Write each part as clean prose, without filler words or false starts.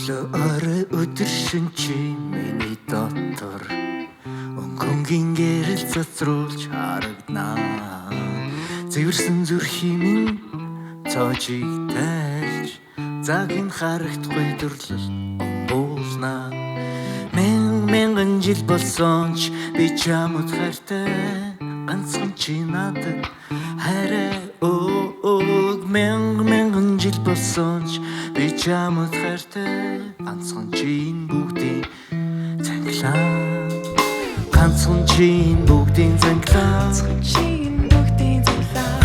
Өглөө орой өдөр шинчи миний дотор өнгөнгийн гэрэл цацруулж харагданаа. Зэвэрсэн зүрхийн минь цоожиг тайлж загин харагдахгүй дурлал онгуулнаа. Мянган жил болсон ч би чамд хайртай, ганцхан чи надад хайраа өг. Мянган жил болсон ч би чамд хайртай, ганцхан чи энэ бүгдийн цанглаа. Ганцхан чи энэ бүгдийн цанглаа. Ганцхан чи энэ бүгдийн цанглаа.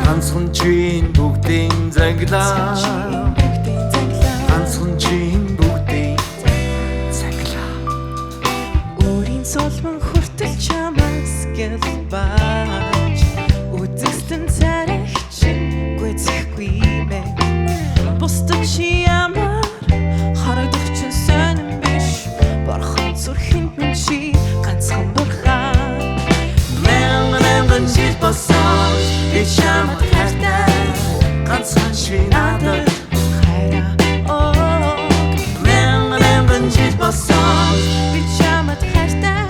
Ганцхан чи энэ бүгдийн цанглаа. Ганцхан чи энэ бүгдийн цанглаа. Өөрийн солбон хүртэл чамаас гэлбааж үзэсгэлэн царайчин гүйцэхгүй мэ. Бусдад чи ямар харагдах чинь сонин биш. Борхон зүрхэнд минь чи ганцхан бурхан. Мянган жил болсон би чамд хайртай, ганцхан чи надад хайраа өг. мянган жил болсон Би чамд хайртай,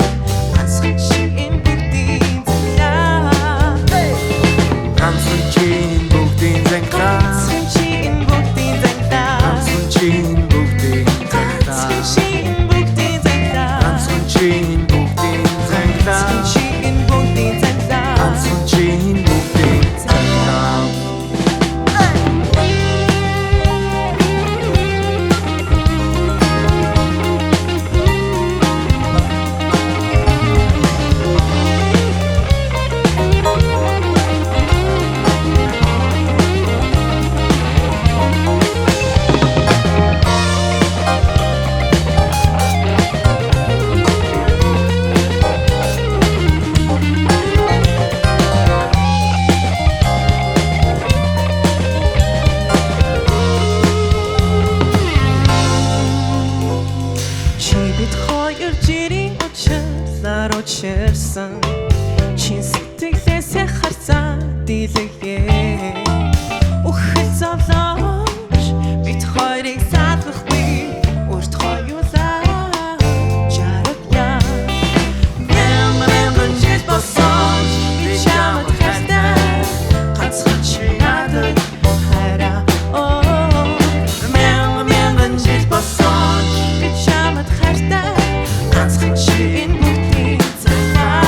ганцхан чи энэ бүгдийн цанглаа. ганцхан чи энэ бүгдийн цанглаа. Ганцхан чи энэ бүгдийн цанглаа. Ганцхан чи энэ бүгдийн цанглаа. Ганцхан чи энэ бүгдийн цанглаа. Ганцхан чи энэ бүгдийн цанглаа. Ганцхан чи энэ бүгдийн цанглаа. Ганцхан чи энэ бүгдийн цанглаа. Чи бид хоёр жирийн уучлаар учирсан. Чин сэтгэлээсээ харцаа дийлэхээ. Үхэл зовлоош бид хоёрыг саадахгүй. Урт хоёулаа жаргая. Мянган жил болсон би чамд хайртай, ганцхан чи надад хайраа өг. мянган жил болсон Би чамд хайртай, ганцхан чи энэ бүгдийн цанглаа.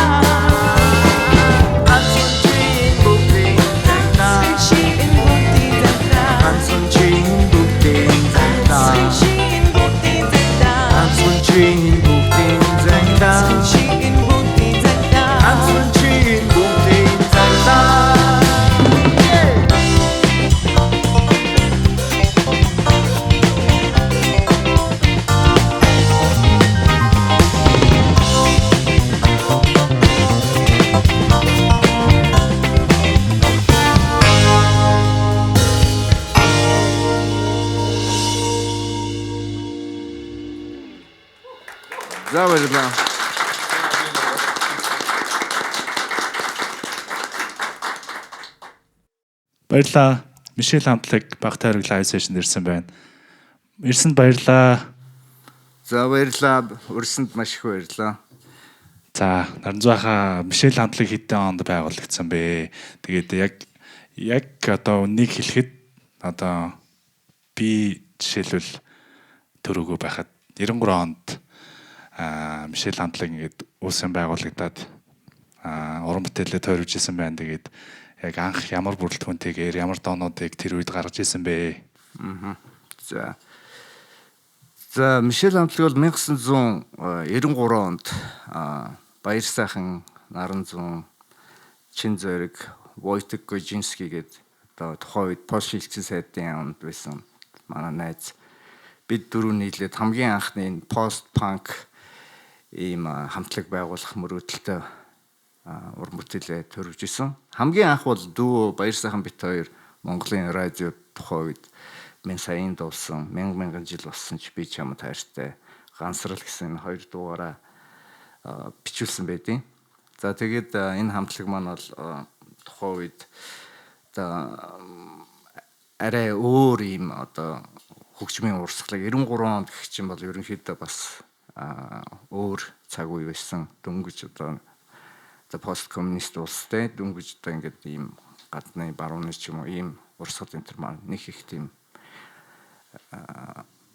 ганцхан чи энэ бүгдийн цанглаа. Чи энэ бүгдийн цанглаа. Ганцхан чи энэ бүгдийн цанглаа. Чи энэ бүгдийн цанглаа. Ганцхан чи энэ бүгдийн цанглаа. Чи энэ бүгдийн цанглаа. Ганцхан чи энэ бүгдийн цанглаа. За баярлалаа. Баярлалаа. Мишель хамтлаг багтаа хэрэг лайв сешн ирсэн байна. Ирсэнд баярлалаа. За баярлалаа. Өрсөнд маш их баярлалаа. За, Наранзуахаа Мишель хамтлаг хэдэн онд байгуулагдсан бэ? Тэгээд яг одоо үнийг хэлэхэд одоо би жишээлбэл төрөөгөө байхад 93 онд Мишель хамтлаг ингээд uuсан байгуулагдаад уран бүтээлээ тойрвж исэн байна. Тэгээд яг анх ямар бүрэлдэхүүнтэйгээр ямар доонуудыг тэр үед гаргаж исэн бэ? За. За Мишель хамтлаг бол 1993 онд Баяр сайхан Наранзун Чин зориг Войтек Гожинский гээд одоо тухайн үед Польш элчин сайдын амд байсан манай найз бид дөрөв нийлээд хамгийн анхны пост панк ийм хамтлаг байгуулах мөрөөдөлтөй уран бүтээлээ төрөвж исэн. Хамгийн анх бол дүү Баяр сайхан бит хоёр Монголын радио тухайн үед мен сайн дуулсан мянган жил болсон ч би чамд хайртай гансрал гэсэн хоёр дуугаараа бичүүлсэн байдیں۔ За тэгээд энэ хамтлаг маань бол тухайн үед арай өөр юм одоо хөгжмийн урсгалыг 93 онд гэх чинь бол ерөнхийдөө бас өөр цаг үе байсан. Дөнгөж одоо пост коммунист улстай дөнгөж одоо ингээд ийм гадны барууны ч юм уу ийм урсгал энэ төр маань нэг их тийм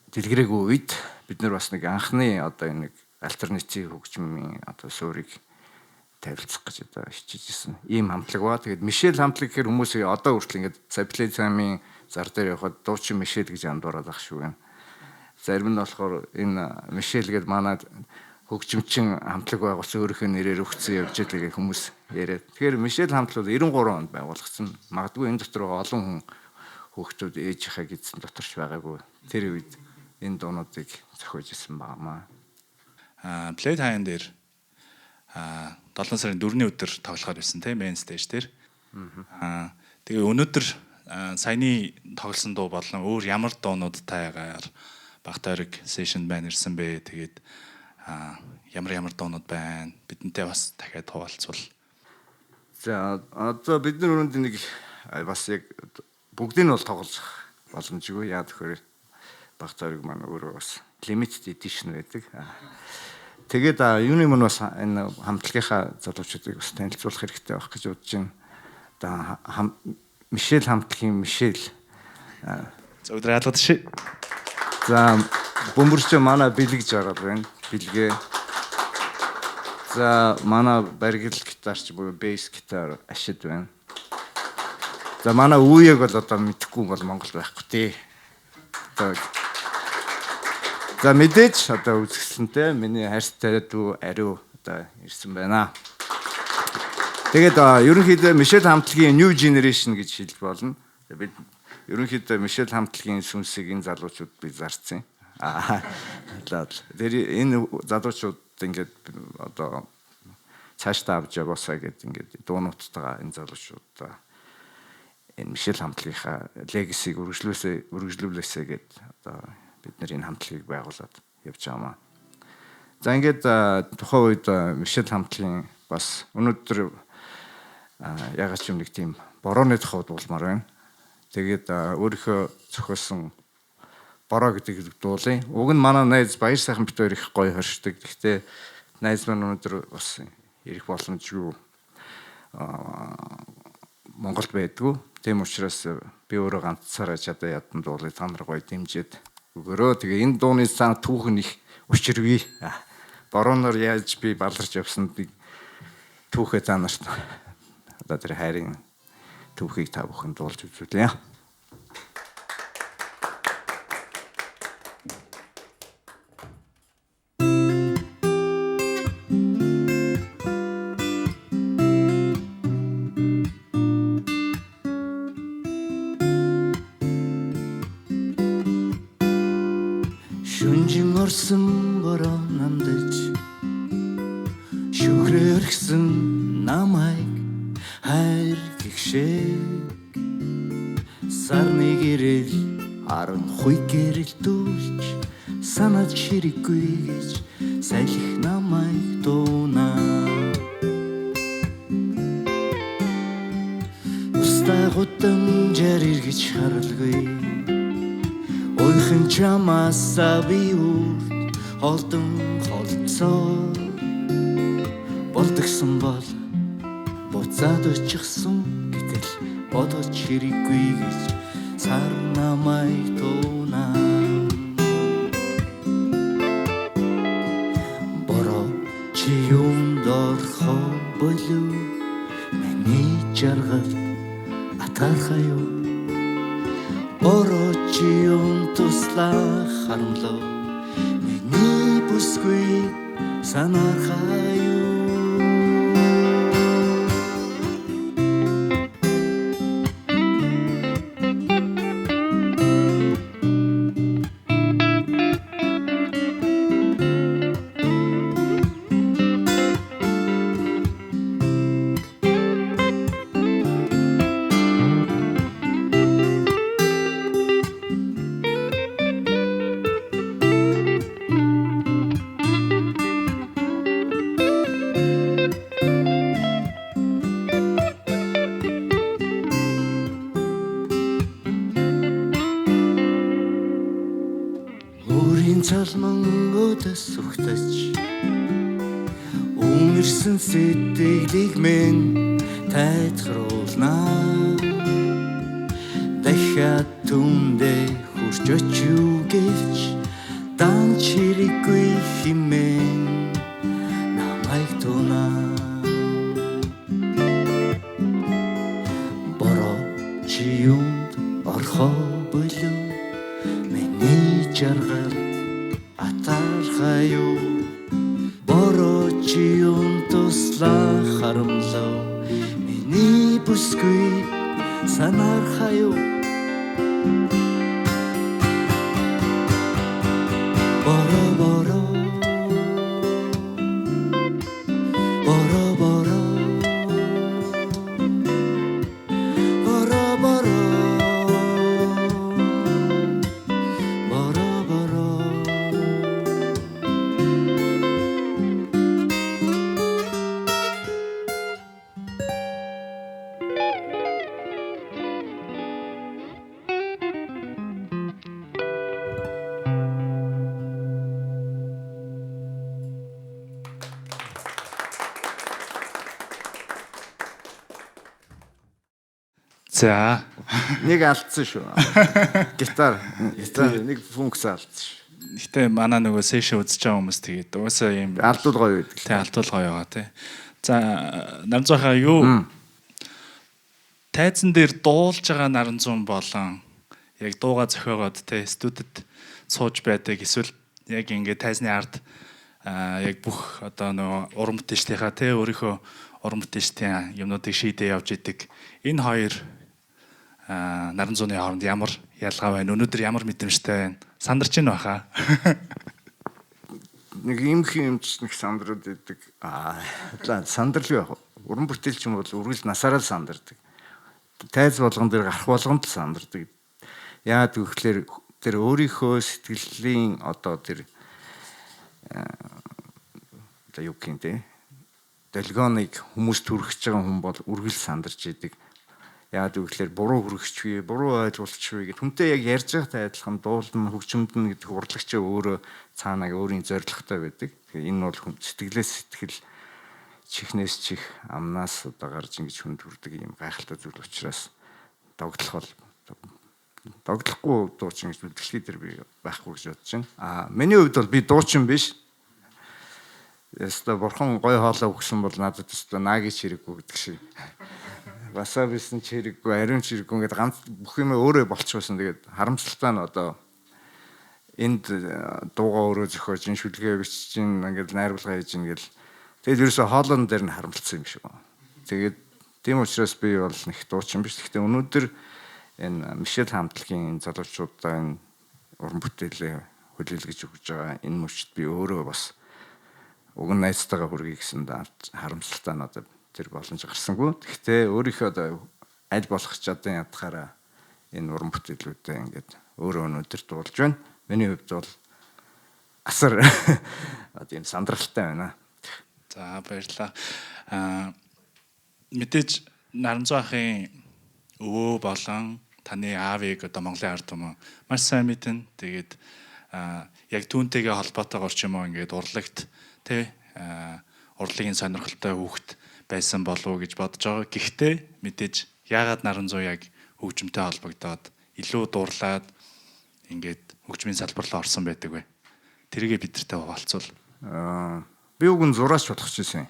дэлгэрээгүй үед бид нар бас нэг анхны одоо нэг альтернатив хөгжмийн одоо суурийг тавилцах гэж одоо хичээж ирсэн. Ийм хамтлаг ба тэгээд Мишель хамтлаг гэхээр хүмүүс одоо хүртэл ингээд Саплезамын зар дээр явхад дуучин Мишель гэж андуураад ах шүү байна. Зарим нь болохоор энэ Мишель гэдэг манай хөгжимчин хамтлаг байгуулсан өөрийнхөө нэрээр өгсөн явж байгаа хүмүүс яриад. Тэгэхээр Мишель хамтлаг 93 онд байгуулагдсан. Магадгүй энэ дотор олон хүн хүүхдүүд ээжийнхээ гидсэн доторч байгаагүй. Тэр үед энэ дуунуудыг зохиож исэн багамаа. Playtime дээр 7 сарын 4-ний өдөр тоглохоор байсан тийм main stage дээр. Тэгээ өнөөдөр саяны тоглосон дуу болон өөр ямар дуунуудтайгаар багтаарэг session байна ирсэн бэ? Тэгээд ямар дуунууд байна? Бидэнтэй бас дахиад хуваалцвал. За одоо бид нар өрөөнд нэг бас яг бүгдийг нь бол тоглох боломжгүй. Яа тэгэхээр багтаарэг маань өөрөө бас limited edition байдаг. Тэгээд юуны мөн бас энэ хамтлагийнхаа залуучуудыг бас танилцуулах хэрэгтэй байх гэж бодож байна. Одоо Мишель хамтлагийн Мишель. За өдөр ялгад ши. За бөмбөрч манай бэлгэж ороод байна. Бэлгээ. За манай баргил гитарч буюу бейс гитар ашид байна. За манай үүег бол одоо мэдхгүй бол Монгол байхгүй тий. За мэдээж одоо үзэсгэлэнтэй миний хайртай дүү ариу одоо ирсэн байна. Тэгээд ерөнхийдөө Мишель хамтлагийн New Generation гэж хэлж болно. Бид ерөнхийдөө Мишель хамтлагийн сүнсийг энэ залуучууд би зарцсан. Тэр энэ залуучууд ингээд одоо цаашдаа авч яваасаа гэдэг ингээд дуунуудтайгаа энэ залуучууд энэ Мишель хамтлагийнхаа легасиг үргэлжлүүлээсэй гэд одоо бид нар энэ хамтлагийг байгуулад явж байгаамаа. За ингээд тухайн үед Мишель хамтлагийн бас өнөөдөр ягаад ч юм нэг тийм борооны тухай дуулмаар байна. Тэгээд өөрийнхөө зохиосон бороо гэдэг дуулын. Уг нь манай найз Баяр сайхан бит хоёр их гоё хоршдог. Гэхдээ найз маань өнөөдөр бас ирэх боломжгүй Монголд байдгүй. Тийм учраас би өөрөө ганцаараа чадаа ядан дуулыг та нар гоё дэмжиж өгөөрөө. Тэгээ энэ дууны цаана түүхэн их учирвээ. Борооноор яаж би баларч явсанд түүхээ та нарт одоо тэр хайрын түүхийг та бүхэн дуулж үзүүлье. Шүнжин орсон бороо намдаж шүхрээ өргсөн намайг хайр гихшээ сарны гэрэл харанхуй гэрэлдүүлж санаад ширэггүй гэж салхи намайг дуунаа устаа гутан жарир гэж харалгүй ойхон чамаасаа би үрд холдон холцоо болдгсон бол буцаад очихсон гэтэл бодож хэрэггүй гэж сар намайг дуунаа бороо чи юунд орхоо болов миний жаргал атархаа юу бороо чи юунд туслах харамлаа миний бүсгүй санаархаа юу цалман өдөс ухтаж Үнэрсэн сэтгэлийг минь тайлгаруулнаа дахиад түндэ хурж очив гэж дан чирэггүй химэн намайг тунаа бороо чи юунд орхоо болов миний жаргал атархаа юу бороо чи юунд туслах харамлав миний бүсгүй санаархаа юу бороо бороо бороо бороо бороо бороо бороо бороо За Нэг алдсан шүү. Гитар нэг функц алдсан шүү. гэтээ манай нөгөө сешн үзэж байгаа хүмүүс тэгээд уусаа юм Алдвал гоё байдаг. Тэ алдвал гоё байгаа тий. За Намзахаа юу тайзан дээр дуулж байгаа наран зүүн болон яг дууга зохиогоод тий студид сууж байдаг эсвэл яг ингээд тайзны ард яг бүх одоо нөгөө уран бүтээлчдийнхаа тий өөрийнхөө уран бүтээлчдийн юмнуудыг шийдээ явж идэг. Энэ хоёр наран зүүнний хооронд ямар ялгаа байна? Өнөөдөр ямар мэдрэмжтэй байна? Сандарч ийн баха. Нэг юмч нэг сандрууд идэг. Сандрал яг уран бүтээлч юм бол үргэлж насаараа л сандардаг. Тайз болгон дээр гарах болгонд л сандардаг. Яагаад гэвэл тэр өөрийнхөө сэтгэлийн одоо тэр одоо юу гэнтэй долгионыг хүмүүс түрхэж байгаа хүн бол үргэлж сандарч идэг. Яагаад гэвэл буруу хүрэгчвээ, буруу ойлгуулчихвээ гэд хүнтэй яг ярьж байгаатай адилхан дуулна, хөгжмөдөн гэдэг урлагч өөрөө цаанаа өөрийн зорилготой байдаг. Тэгэхээр энэ бол сэтгэлээс сэтгэл чихнээс чих амнаас одоо гарч ингэж хүнд хүрдэг юм гайхалтай зүйл учраас догтлохгүй дуучин гэж дэлхий дээр би байхгүй гэж бодож байна. Миний хувьд бол би дуучин биш. Яста бурхан гой хоолой өгсөн бол надад өстө наагийн чирэггүй гэдэг шиг. Васабисэн чирэггүй, ариун чирэггүй ингээд ганц бүх юм өөрөө болчихсон. Тэгээд харамсалтай нь одоо энд дуугаа өөрөө зохиож, энэ шүлгээ бичиж, ингээд найруулга хийж ингээл. Тэгээд ерөөсө хоолойн дээр нь харамлцсан юм шиг байна. Тэгээд тийм учраас би бол нэг дуучин биш. Гэхдээ өнөөдөр энэ Мишель хамтлагийн залуучуудаа энэ уран бүтээлээ хүлээлгэж өгж байгаа энэ мөчд би өөрөө бас уг нь найзтайгаа хүргэе гэсэн харамсалтай надад тэр боломж гарсангүй. Гэхдээ өөрийнхөө одоо аль болох чадсан ядахаараа энэ уран бүтээлүүдээ ингээд өөрөө өнөөдөр дуулж байна. Миний хувьд бол асар одоо юм сандралтай байна. За баярлалаа. Мэдээж Наранзуу ахын өвөө болон таны аавыг одоо Монголын ард түмэн маш сайн мэднэ. Тэгээд яг түүнтэйгээ холбоотойгоор ч юм уу ингээд урлагт тий урлагийн сонирхолтой хүүхэд байсан болов уу гэж бодож байгаа. Гэхдээ мэдээж яагаад Наранзуу яг хөгжмөнтэй холбогдоод илүү дуурлаад ингээд хөгжмийн салбарлаа орсон байдаг вэ? Тэргээ бидэртэй хуваалцвал. Би уг нь зураач болох гэсэн.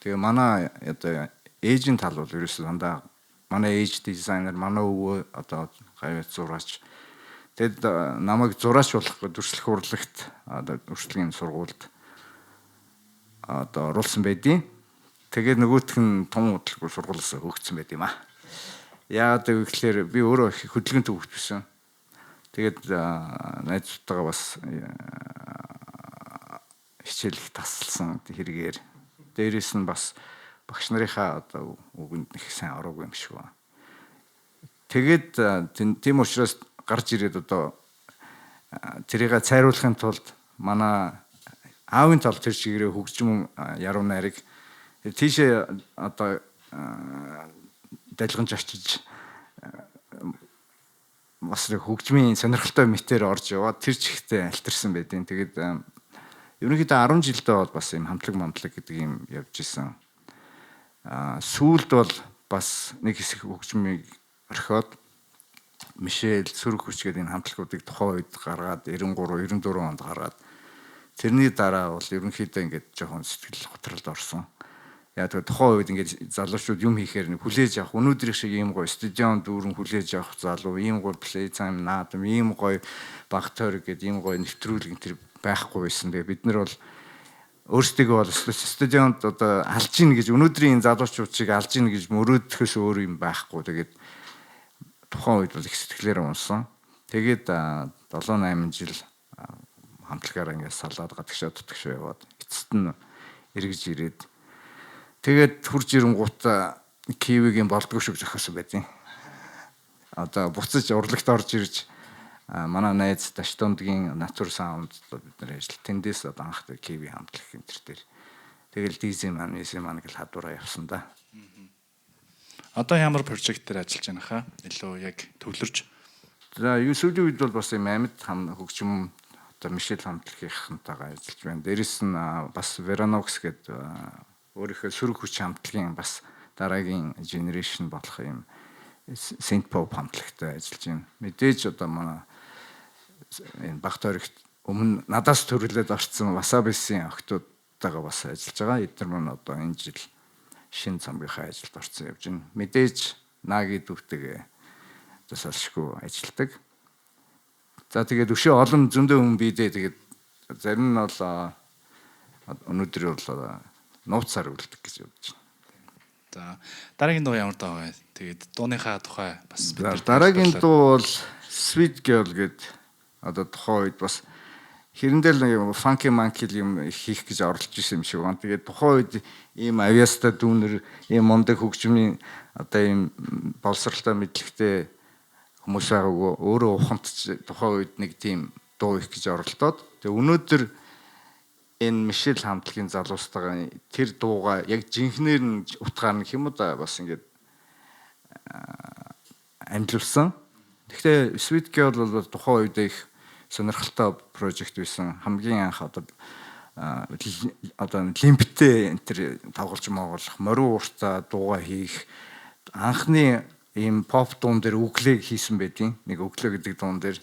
Тэгээ манай одоо ээжийн тал бол ерөөсөө дандаа манай ээж дизайнер, манай өвөө одоо гавьяа зураач. Тэгэд намайг зураач болох дүрслэх урлагт одоо үрслэгийн сургуульд одоо оруулсан байдیں۔ Тэгээд нөгөөх нь том хөдөлгөөр сургуулиас өгсөн байт юм аа. Яагаад гэвэл би өөрөө хөдөлгөөнтэй хөгж байсан. Тэгээд найзуудтайгаа бас хичээлх тасалсан хэрэгээр дээрээс нь бас багш нарынхаа одоо үгэнд нэг сайн ороогүй юм шиг байна. Тэгээд тийм учраас гарч ирээд одоо тэрийг цайруулахын тулд манай аавын тал тэр чигээрээ хөгжим яруу найраг тийшээ одоо далгамж очиж бас нэг хөгжмийн сонирхолтой мэтээр орж яваад тэр чигтээ альтерсан байдیں۔ Тэгээд ерөнхийдөө 10 жилдээ бол бас юм хамтлаг гэдэг юм явж исэн. Сүүлд бол бас нэг хэсэг хөгжмийг орхиод Мишель Сүрэг хүч гэдэг энэ хамтлагуудыг тухайн үед гаргаад 93 94 онд гаргаад тэрний дараа бол ерөнхийдөө ингээд жоохон сэтгэл готролд орсон. Яа тэгэхээр тухайн үед ингээд залуучууд юм хийхээр нэг хүлээж авах өнөөдрийн шиг ийм гоё стадион дүүрэн хүлээж авах залуу, ийм гоё плей тайм наадам, ийм гоё баг тойрог гэдэг ийм гоё нэвтрүүлэг тэр байхгүй байсан. Тэгээ бид нар бол өөрсдөө бол стадионд одоо алж ийн гэж өнөөдрийн залуучууд шиг алж ийн гэж мөрөөдөхөөс өөр юм байхгүй. Тэгээд тухайн үед бол их сэтгэлээр унсан. Тэгээд 7 8 жил хамтлагаараа ингээд салаад гадагшаа дутагшаа яваад эцэст нь эргэж ирээд тэгээд хурж ирэнгуут Кивигийн болдгоо шиг зохиосон байдیں۔ Одоо буцаж урлагт орж ирж манай найз Даштондгийн Натур саунд бид нар ажил тэндээс одоо анх Киви хамтлаг энэ төр. Тэгэл дизайн маань гэл хадвараа явсан да. Одоо ямар прожектээр ажиллаж байна хаа? Илүү яг төвлөрж. За сүүлийн үед бол бас юм амьд хөгжим одоо Мишель хамтлагийнхантайгаа ажиллаж байна. Дээрэс нь бас Veronox гэдэг өөрийнхөө Сүрэг хүч хамтлагийн бас дараагийн генерашн болох юм synth pop хамтлагтай ажиллаж байна. Мэдээж одоо манай энэ баг тойрогт өмнө надаас төрлөөд орцсон Wasabi-ийн охтуудтайгаа бас ажиллаж байгаа. Эдгээр маань одоо энэ жил шинэ цамгийнхаа ажилд орсон явж байна. Мэдээж Наги дүүтэйгээ одоо салшгүй ажилладаг. За тэгээд өшөө олон зөндөө хүн бидээ тэгээд зарим нь бол өнөөдөр бол нууцаар үлдэх гэж бодож байна. За дараагийн дуу ямар дуу вэ? Тэгээд дууныхаа тухай бас дараагийн дуу бол Sweet Girl гэдэг одоо тухайн үед бас хэрэндээ л funky monkey юм хийх гэж оролдож исэн юм шиг байна. Тэгээд тухайн үед ийм авьяастай дүүнер ийм мундаг хөгжмийн одоо ийм боловсралтай мэдлэгтэй хүмүүс байгаагүй өөрөө ухамдч тухайн үед нэг тийм дуу их гэж оролдоод тэгээд өнөөдөр энэ Мишель хамтлагийн залуустайгаа тэр дууга яг жинхнээр нь утгаар нь юм уу да бас ингээд амжилсан. Гэхдээ Sweet Girl бол тухайн үед их сонирхолтой прожект байсан. Хамгийн анх одоо лимптэй энэ төр тоглож моголох, морин ууртаа дууга хийх анхны ийм pop дуун дээр өглөө хийсэн байдیں۔ Нэг өглөө гэдэг дуун дээр.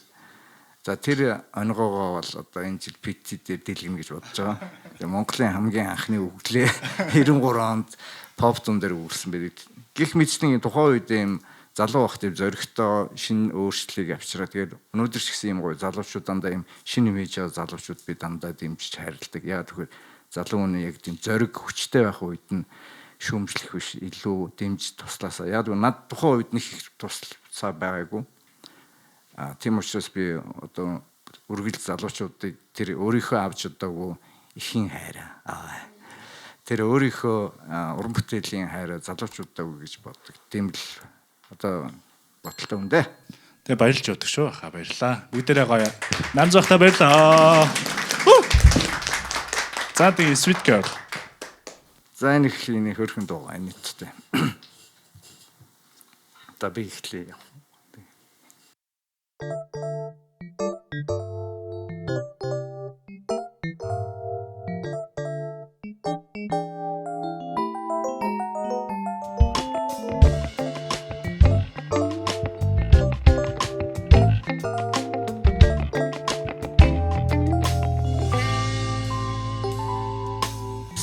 За тэр онгоогоо бол одоо энэ жил PT дээр дэлгэнэ гэж бодож байгаа. Тэгээ Монголын хамгийн анхны өглөө 93 онд pop дуун дээр өгүүлсэн байдаг. Гэх мэтчлийн тухайн үед ийм залуу бахт ийм зоригтой шинэ өөрчлөлийг авчираа. Тэгээд өнөөдөр ч гэсэн ийм гоё залуучууд дандаа ийм шинэ имиж залуучууд би дандаа дэмжиж хайрладаг. Яагаад гэвэл залуу хүн яг тийм зориг хүчтэй байх үед нь шүүмжлэх биш илүү дэмж туслаасаа. Яг над тухайн үед нэг их туслаа байгаагүй. Тийм учраас би одоо үргэлж залуучуудыг тэр өөрийнхөө авч удаагүй ихийн хайраа. Тэр өөрийнхөө уран бүтээлийн хайраа залуучуудаа гэж боддог. Тийм л одоо баталтай хүн дээ. Тэгээ баярлж өгдөг шүү. Баярлалаа. Бүгдээрээ гоё. Намзахтай баярлалаа. За тэгээ Sweet Girl. За энэ их хөрхэн дуугаа нийтдээ. Та би ихлээ.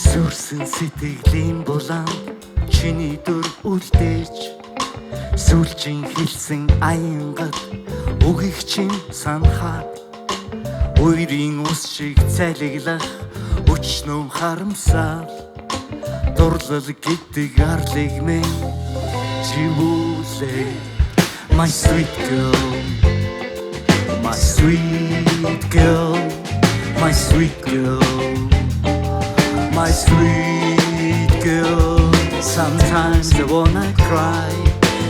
Сүрсэн сэтгэлийн булан чиний дүр үлдээж сүлжин хэлсэн аянгад үгих чин санахад уйрын ус шиг цалиглах өчнөө харамсал дурлал гэдэг арлыг минь живүүлээ. My sweet girl, my sweet girl, my sweet girl, my sweet girl. Sometimes I wanna cry,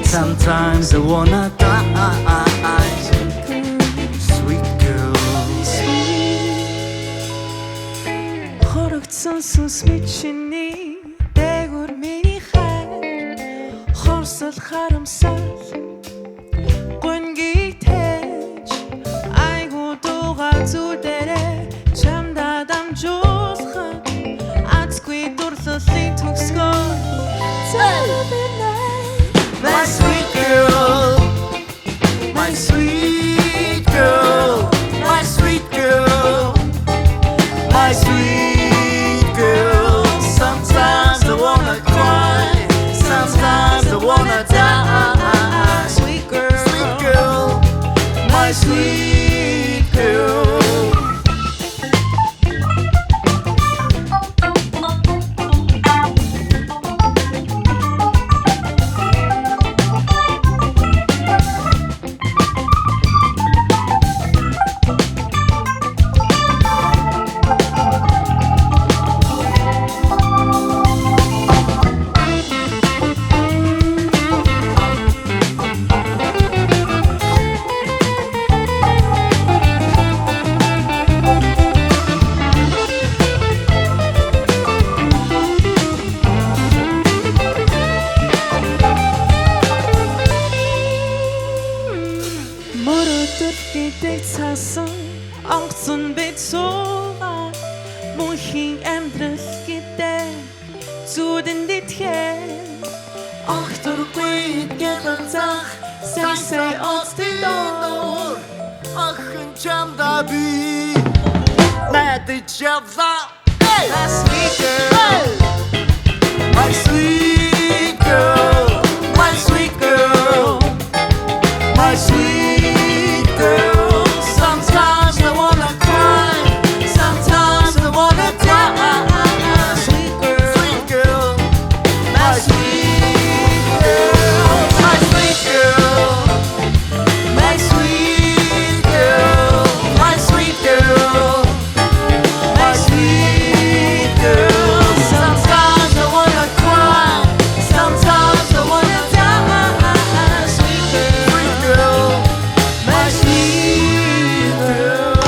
sometimes I wanna die. Sweet girl. Хорогдсон сүнс мичний дээгүр миний хайр хорсол харамсал гүнгийн my sweet girl. Sometimes I wanna cry, sometimes I wanna die. Sweet girl, My sweet girl. мөрөдөр гэдэг цаасан онгоцон бид суугаа мөнхийн амьдрал гэдэг зүудэн дитхэн Ахтаргүй гэрцах сай оцтидор ахын чамда би найдаж явлаа. My sweet girl, My sweet girl, my sweet girl, my sweet girl. Sometimes I wanna cry, sometimes I wanna die. sweet girl, Sweet girl, my sweet girl, my sweet girl, my sweet girl, my sweet girl, my sweet girl. Sometimes I wanna cry, sometimes I wanna die. sweet girl, Sweet girl, my sweet girl.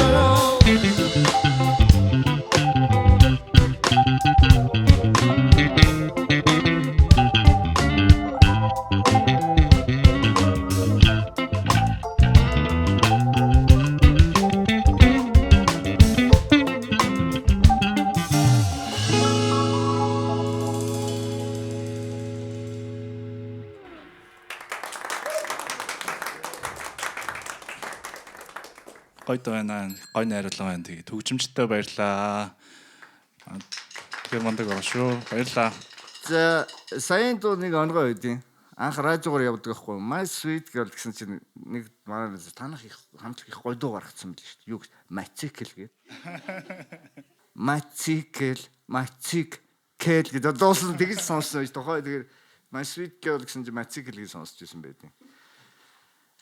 Гойд байна. Гой найруулга байна. Тэгээ төгжимчтэй баярлаа. Тэр мундаг байна шүү. Баярлаа. За саяын дуу нэг онгой байдیں۔ Анх радиогоор явдаг байхгүй. My sweet girl гэсэн чинь нэг манай танах их хамт их гой дуу гаргацсан байл шүү дээ. Юу Matsikl гэдэг. Matsikl гэдэг дуусан тэгж сонссон байж тохой тэгээд My sweet girl гэсэн чинь Matsikl гэж сонсч байсан байдیں۔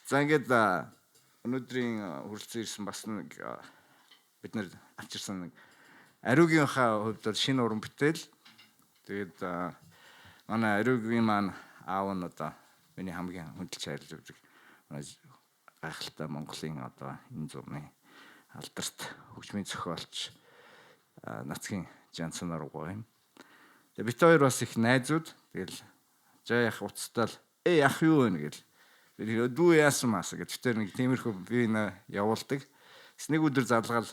За ингээд өнөөдрийн хүрэлцэн ирсэн бас нэг бид нэр авчирсан нэг ариугийнхаа хувьд бол шинэ уран бүтээл. Тэгээд манай ариугийн маань аав нь одоо миний хамгийн хүндэлж хайрлаж байдаг. Манай гайхалтай Монголын одоо энэ зурны алдарт хөгжмийн зохиолч Нацгийн Жансан арга юм. Тэгээд бид хоёр бас их найзууд. Тэгэл жаа ях уцтал ях юу вэ гэл. Дүү яасан мас гэж тэр нэг тиймэрхүү би нэ явуулдаг. Нэг өдөр залгаал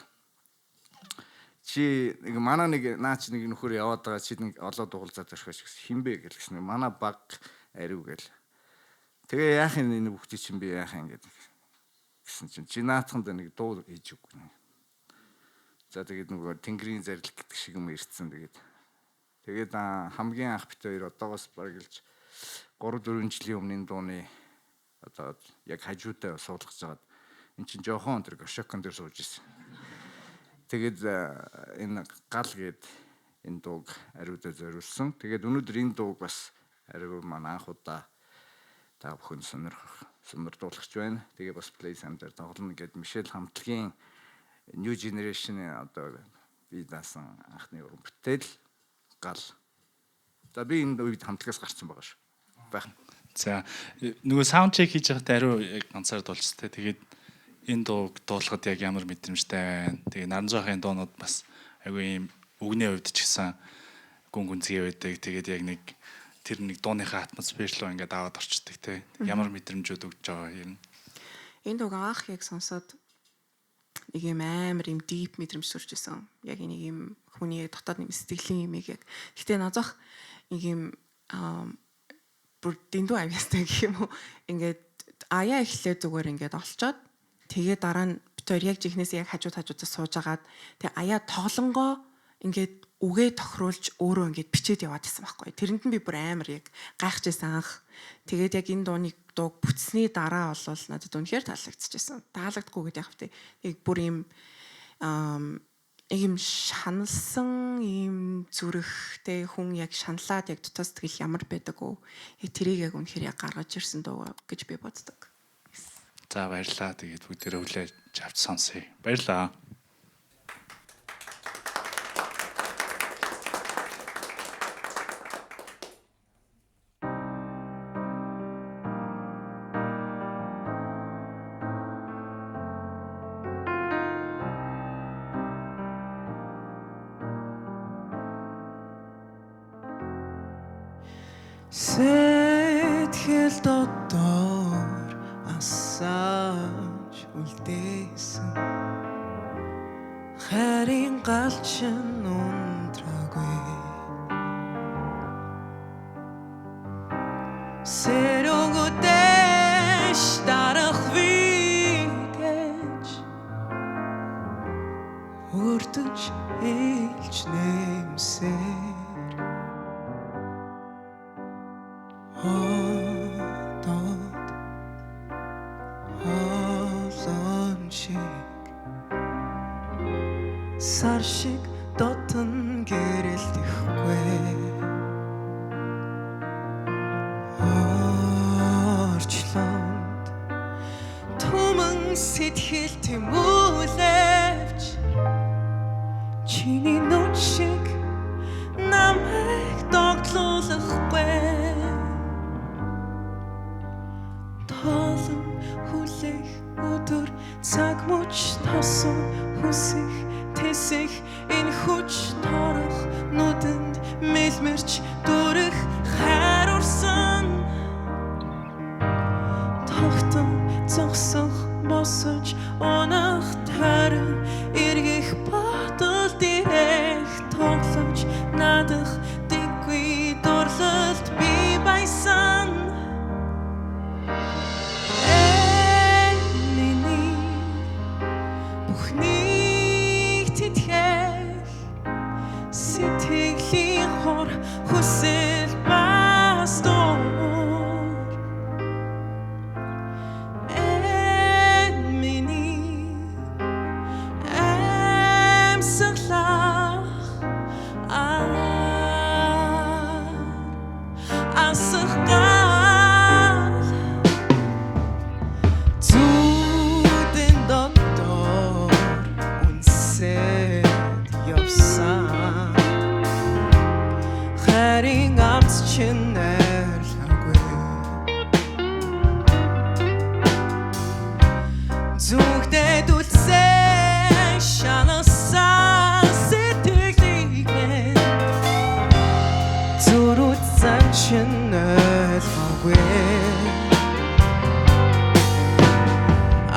чи нэг манай нэг наач нэг нөхөр яваад байгаа чи нэг олоод уулзаад орхиж хинбэ гэлсэн. Манай баг ариу гэл. Тэгээ яах юм энэ бүгдийг чинь би яах юм гэдэг. Гэсэн чинь чи наатханд нэг дуу хийж өггүй. За тэгээд нөгөө тэнгэрийн зарил гэдэг шиг юм ирсэн тэгээд хамгийн анх бит хоёр одоогоос баргалж 3-4 жилийн өмнө дууны одоо яг хажуутай суулгаж жагаад эн чинь жоохон тэр гошокон дээр сууж ирсэн. Тэгээд энэ гал гээд энэ дууг ариудаа зориулсан. Тэгээд өнөөдөр энэ дууг бас ариу маань анх удаа та бүхэн сонирдуулах байна. Тэгээ бас Play Sam дээр тоглоно гэдэг Мишель хамтлагийн New Generation одоо би даасан анхны уран бүтээл гал. За би энэ үед хамтлагаас гарсан байгаа шүү. Байх. За нөгөө саунд чек хийж байхдаа ариу яг ганцаар дуулж тээ. Тэгээд энэ дууг дуулахад яг ямар мэдрэмжтэй байна. Тэгээ Наранзахын дуунууд бас айгүй юм үгний хувьд ч гэсэн гүн гүнзгий байдаг. Тэгээд яг нэг тэр нэг дууныхаа атмосфер руу ингээд аваад орчдөг те. Ямар мэдрэмжүүд өгч байгаа юм. Энэ дууг анх яг сонсоод нэг юм амар юм deep мэдрэмж төрж исэн. Яг нэг юм хүний дотоод нэг сэтгэлийн юм яг. Гэтэ назах нэг юм бүр дэндүү авьяастай гэх юм уу. Ингээд аяа эхлээ зүгээр ингээд олцоод тэгээ дараа нь хоёр яг жихнээс яг хажуудаа сууж агаад тэгээ аяа тоглонгоо ингээд үгээ тохируулж өөрөө ингээд бичээд яваад байсан байхгүй. Тэрэнд нь би бүр амар яг гайхажсэн анх. Тэгээд яг энэ дууг бүтсний дараа бол надад үнэхээр таалагдчихсан. Таалагдгүйгээд яг хэвтэ. Яг бүр ийм шаналсан ийм зүрхтэй хүн яг шаналаад яг дотоод сэтгэл ямар байдаг вэ? Яг тэрийг яг үнэхээр яг гаргаж ирсэн дуу гэж би боддог. За баярлалаа. Тэгээд бүгдээрээ хүлээж авч сонсъё. Баярлалаа. Сэтгэл дотор асааж үлдээсэн харин галчин унтраагүй сэрүүгүдэш дарах вигэж үрдэж хэлж нэмсээ сар шиг дотн гэрэлтэхгүй орчлонд түмэн сэтгэл тэмүүлэвч чиний нүд шиг намайг догтлуулахгүй толон хүлэх өдөр цаг мөч тосон хүсэх тэсэх энэ хүч торох нүдэнд мэлмэрч дүрэх хайрурсан тогтон зогсох босож унах тарин эргэх бодол дээрх тоглож надах дэггүй дурлалт би байсан сэтгэлийн хор хүсэл бас дуур миний амьсгалах асгал зүудэн дотор үнсэд явсан харин амц чинэрлгүй зүгтээд үлсээ шанасан сэтгэлийг зүрүцэн чинэрлгүй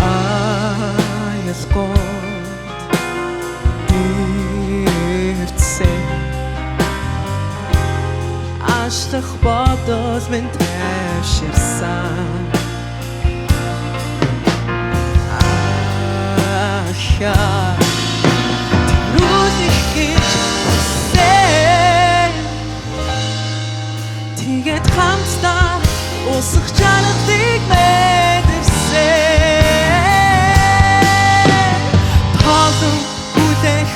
айлгой ашлах бодол минь тайвширсан ахаа рүүлэх гэж хүсээ тэгээд хамтдаа усах чанарыг мэдэрсэн толон хүлэх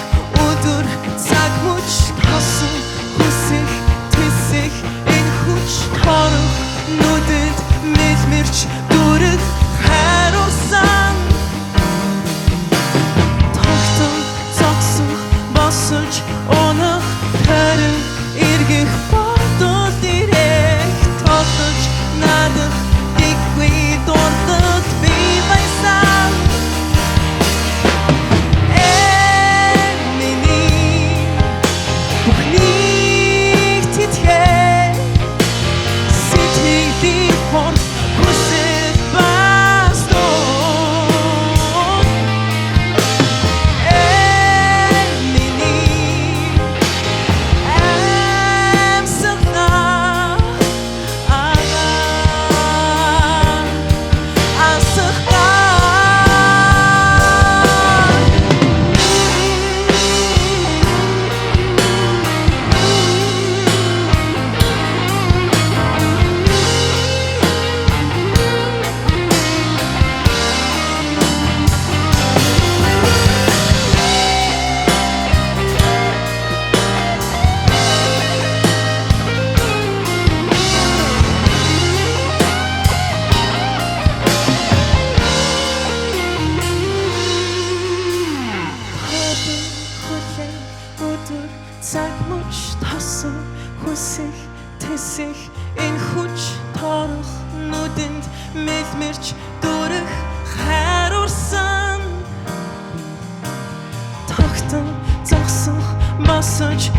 өдөр цаг мөч тосон хүсэх тэсэх энэ хүч торох нүдэнд мэлмэрч дүрэх хайрурсан тогтон зогсох босож унах тарин эргэх бодол дээрх тоглож надах босож